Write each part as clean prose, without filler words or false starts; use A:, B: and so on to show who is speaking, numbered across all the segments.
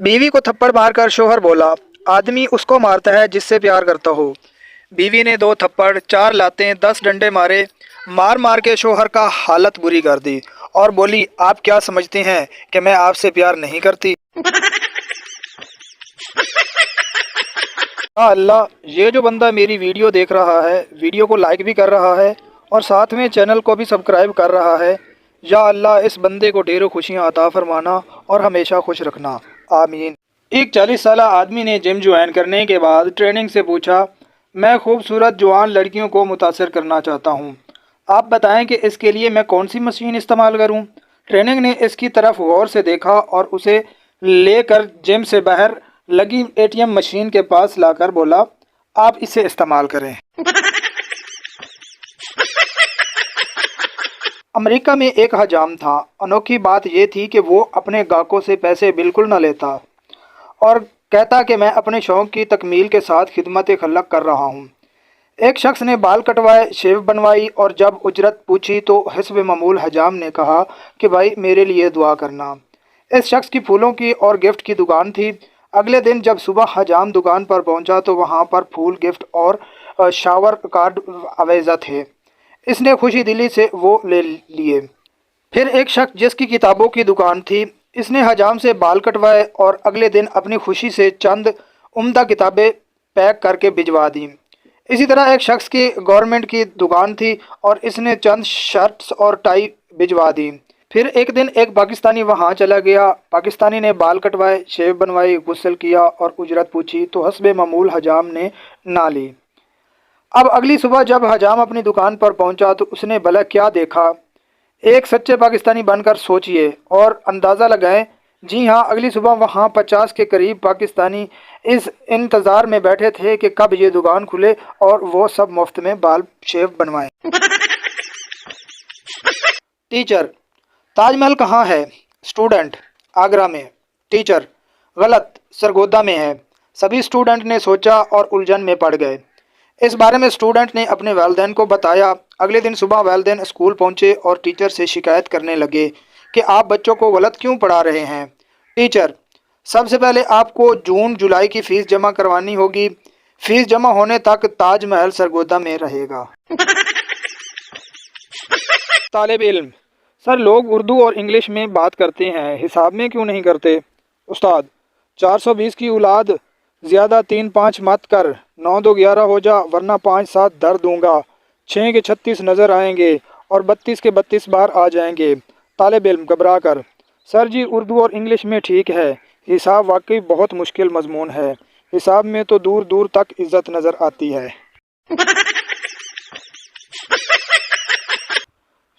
A: बीवी को थप्पड़ मारकर शोहर बोला, आदमी उसको मारता है जिससे प्यार करता हो। बीवी ने 2 थप्पड़, 4 लातें, 10 डंडे मारे। मार मार के शोहर का हालत बुरी कर दी और बोली, आप क्या समझते हैं कि मैं आपसे प्यार नहीं करती? या अल्लाह, ये जो बंदा मेरी वीडियो देख रहा है, वीडियो को लाइक भी कर रहा है और साथ में चैनल को भी सब्सक्राइब कर रहा है, या अल्लाह इस बंदे को ढेरों खुशियाँ अता फरमाना और हमेशा खुश रखना, आमीन। एक 40 साला आदमी ने जिम ज्वाइन करने के बाद ट्रेनिंग से पूछा, मैं खूबसूरत जवान लड़कियों को मुतासर करना चाहता हूँ, आप बताएं कि इसके लिए मैं कौन सी मशीन इस्तेमाल करूँ? ट्रेनिंग ने इसकी तरफ गौर से देखा और उसे लेकर जिम से बाहर लगी एटीएम मशीन के पास लाकर बोला, आप इसे इस्तेमाल करें। अमेरिका में एक हजाम था। अनोखी बात यह थी कि वो अपने ग्राहकों से पैसे बिल्कुल न लेता और कहता कि मैं अपने शौक़ की तकमील के साथ खिदमत खल्क कर रहा हूँ। एक शख्स ने बाल कटवाए, शेव बनवाई और जब उजरत पूछी तो हिस्ब मामूल हजाम ने कहा कि भाई मेरे लिए दुआ करना। इस शख्स की फूलों की और गिफ्ट की दुकान थी। अगले दिन जब सुबह हजाम दुकान पर पहुंचा तो वहां पर फूल, गिफ्ट और शावर कार्ड अवेजा थे। इसने खुशी दिली से वो ले लिए। फिर एक शख्स जिसकी किताबों की दुकान थी, इसने हजाम से बाल कटवाए और अगले दिन अपनी खुशी से चंद उम्दा किताबें पैक करके भिजवा दी। इसी तरह एक शख्स की गवर्नमेंट की दुकान थी और इसने चंद शर्ट्स और टाई भिजवा दी। फिर एक दिन एक पाकिस्तानी वहां चला गया। पाकिस्तानी ने बाल कटवाए, शेव बनवाई, गुस्ल किया और उजरत पूछी तो हस्बे मामूल हजाम ने ना ली। अब अगली सुबह जब हजाम अपनी दुकान पर पहुंचा तो उसने भला क्या देखा। एक सच्चे पाकिस्तानी बनकर सोचिए और अंदाज़ा लगाएं। जी हाँ, अगली सुबह वहाँ 50 के करीब पाकिस्तानी इस इंतज़ार में बैठे थे कि कब ये दुकान खुले और वो सब मुफ्त में बाल शेव बनवाएं। टीचर, ताजमहल कहाँ है? स्टूडेंट, आगरा में। टीचर, गलत, सरगोदा में है। सभी स्टूडेंट ने सोचा और उलझन में पड़ गए। इस बारे में स्टूडेंट ने अपने वालिदैन को बताया। अगले दिन सुबह वालिदैन स्कूल पहुंचे और टीचर से शिकायत करने लगे कि आप बच्चों को गलत क्यों पढ़ा रहे हैं। टीचर, सबसे पहले आपको जून जुलाई की फ़ीस जमा करवानी होगी। फ़ीस जमा होने तक ताजमहल सरगोदा में रहेगा। तालिब इल्म, सर लोग उर्दू और इंग्लिश में बात करते हैं, हिसाब में क्यों नहीं करते? उस्ताद, 420 की औलाद ज़्यादा 3-5 मत कर, 9-2 11 हो जा वरना 5-7 धर दूंगा। 6 के 36 नज़र आएंगे और 32 के 32 बार आ जाएंगे। तालिब इल्म घबरा कर, सर जी उर्दू और इंग्लिश में ठीक है, हिसाब वाकई बहुत मुश्किल मजमून है, हिसाब में तो दूर दूर तक इज्जत नज़र आती है।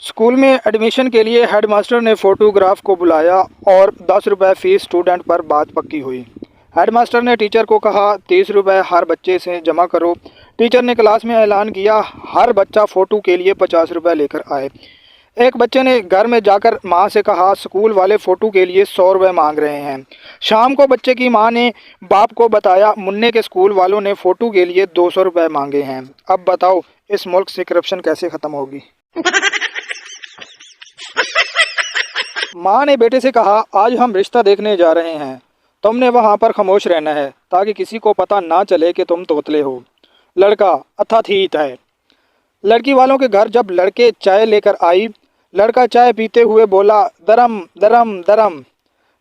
A: स्कूल में एडमिशन के लिए हेडमास्टर ने फ़ोटोग्राफ को बुलाया और 10 रुपये फ़ीस स्टूडेंट पर बात पक्की हुई। हेडमास्टर ने टीचर को कहा 30 रुपये हर बच्चे से जमा करो। टीचर ने क्लास में ऐलान किया हर बच्चा फ़ोटो के लिए 50 रुपये लेकर आए। एक बच्चे ने घर में जाकर माँ से कहा स्कूल वाले फ़ोटो के लिए 100 रुपये मांग रहे हैं। शाम को बच्चे की माँ ने बाप को बताया मुन्ने के स्कूल वालों ने फ़ोटो के लिए 200 रुपये मांगे हैं। अब बताओ इस मुल्क से करप्शन कैसे ख़त्म होगी। माँ ने बेटे से कहा आज हम रिश्ता देखने जा रहे हैं, तुमने वहाँ पर खामोश रहना है ताकि किसी को पता ना चले कि तुम तोतले हो। लड़का अथाथीत है। लड़की वालों के घर जब लड़के चाय लेकर आई, लड़का चाय पीते हुए बोला दरम दरम दरम।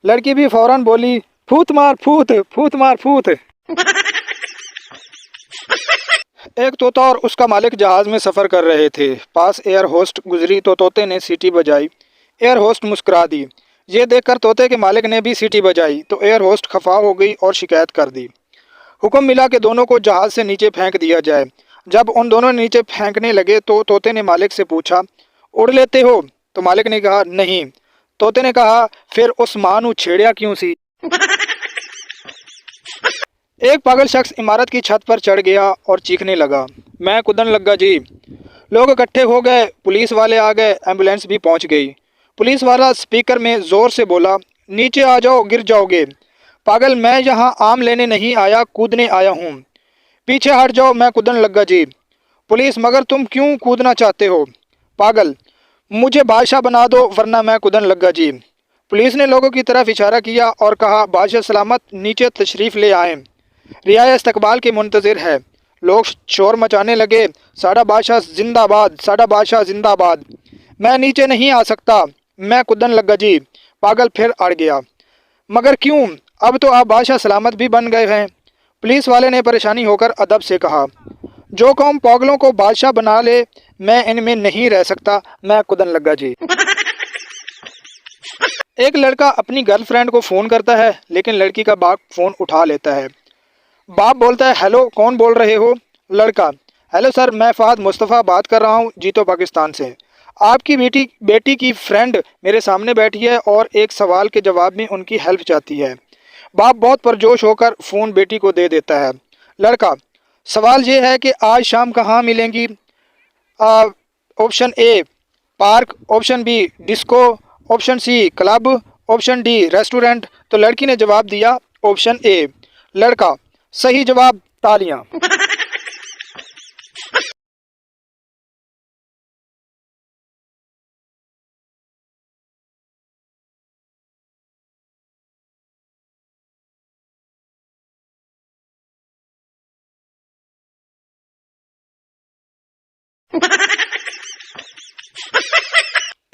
A: लड़की भी फौरन बोली फूत मार फूत, फूत मार फूत। एक तोता और उसका मालिक जहाज़ में सफ़र कर रहे थे। पास एयर होस्ट गुजरी तो तोते ने सीटी बजाई। एयर होस्ट मुस्कुरा दी। ये देखकर तोते के मालिक ने भी सीटी बजाई तो एयर होस्ट खफा हो गई और शिकायत कर दी। हुक्म मिला कि दोनों को जहाज़ से नीचे फेंक दिया जाए। जब उन दोनों नीचे फेंकने लगे तो तोते ने मालिक से पूछा उड़ लेते हो? तो मालिक ने कहा नहीं। तोते ने कहा फिर उस मां नू छेड़िया क्यों सी? एक पागल शख्स इमारत की छत पर चढ़ गया और चीखने लगा मैं कूदन लगा जी। लोग इकट्ठे हो गए, पुलिस वाले आ गए, एम्बुलेंस भी पहुंच गई। पुलिस वाला स्पीकर में ज़ोर से बोला नीचे आ जाओ गिर जाओगे। पागल, मैं यहाँ आम लेने नहीं आया, कूदने आया हूँ। पीछे हट जाओ, मैं कूदन लगा जी। पुलिस, मगर तुम क्यों कूदना चाहते हो? पागल, मुझे बादशाह बना दो वरना मैं कूदन लगा जी। पुलिस ने लोगों की तरफ इशारा किया और कहा, बादशाह सलामत नीचे तशरीफ़ ले आएं, रियाया इस्तकबाल की मुंतज़िर है। लोग शोर मचाने लगे, साडा बादशाह जिंदाबाद, साडा बादशाह जिंदाबाद। मैं नीचे नहीं आ सकता, मैं कुदन लगा जी। पागल फिर अड़ गया। मगर क्यों, अब तो आप बादशाह सलामत भी बन गए हैं। पुलिस वाले ने परेशानी होकर अदब से कहा, जो कौम पागलों को बादशाह बना ले, मैं इनमें नहीं रह सकता, मैं कुदन लगा जी। एक लड़का अपनी गर्लफ्रेंड को फ़ोन करता है, लेकिन लड़की का बाप फ़ोन उठा लेता है। बाप बोलता है, हेलो, कौन बोल रहे हो? लड़का, हेलो सर, मैं फ़हद मुस्तफ़ा बात कर रहा हूँ, जीतो पाकिस्तान से। आपकी बेटी की फ्रेंड मेरे सामने बैठी है और एक सवाल के जवाब में उनकी हेल्प चाहती है। बाप बहुत पुरजोश होकर फ़ोन बेटी को दे देता है। लड़का, सवाल ये है कि आज शाम कहाँ मिलेंगी? Option A park, option B disco, option C club, option D restaurant. तो लड़की ने जवाब दिया ऑप्शन ए। लड़का, सही जवाब, तालियां।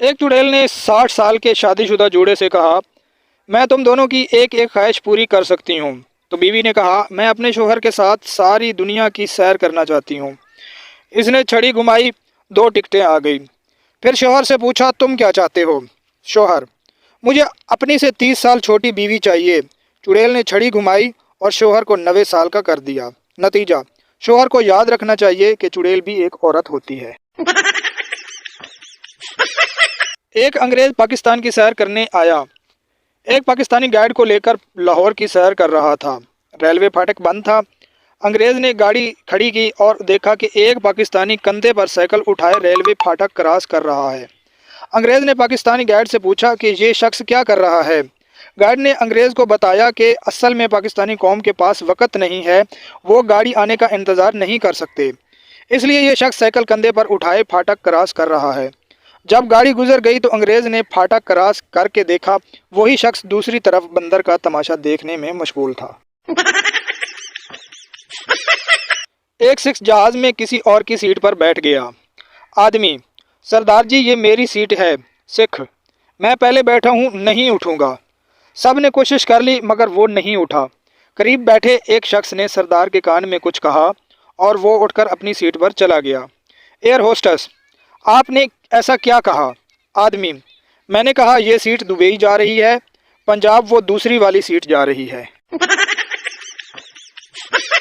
A: एक चुड़ैल ने 60 साल के शादीशुदा जोड़े से कहा, मैं तुम दोनों की एक एक ख्वाहिश पूरी कर सकती हूँ। तो बीवी ने कहा, मैं अपने शोहर के साथ सारी दुनिया की सैर करना चाहती हूँ। इसने छड़ी घुमाई, 2 टिकटें आ गई। फिर शोहर से पूछा, तुम क्या चाहते हो? शोहर, मुझे अपनी से 30 साल छोटी बीवी चाहिए। चुड़ैल ने छड़ी घुमाई और शोहर को 90 साल का कर दिया। नतीजा, शोहर को याद रखना चाहिए कि चुड़ैल भी एक औरत होती है। एक अंग्रेज पाकिस्तान की सैर करने आया। एक पाकिस्तानी गाइड को लेकर लाहौर की सैर कर रहा था। रेलवे फाटक बंद था। अंग्रेज ने गाड़ी खड़ी की और देखा कि एक पाकिस्तानी कंधे पर साइकिल उठाए रेलवे फाटक क्रॉस कर रहा है। अंग्रेज ने पाकिस्तानी गाइड से पूछा कि ये शख्स क्या कर रहा है। गाइड ने अंग्रेज को बताया कि असल में पाकिस्तानी कौम के पास वक़्त नहीं है, वो गाड़ी आने का इंतज़ार नहीं कर सकते, इसलिए ये शख्स साइकिल कंधे पर उठाए फाटक क्रॉस कर रहा है। जब गाड़ी गुजर गई तो अंग्रेज ने फाटक क्रॉस करके देखा, वही शख्स दूसरी तरफ बंदर का तमाशा देखने में मशगूल था। एक सिख जहाज में किसी और की सीट पर बैठ गया। आदमी, सरदार जी ये मेरी सीट है। सिख, मैं पहले बैठा हूँ, नहीं उठूँगा। सब ने कोशिश कर ली मगर वो नहीं उठा। करीब बैठे एक शख्स ने सरदार के कान में कुछ कहा और वो उठकर अपनी सीट पर चला गया। एयर होस्टेस, आपने ऐसा क्या कहा? आदमी, मैंने कहा ये सीट दुबई जा रही है, पंजाब वो दूसरी वाली सीट जा रही है।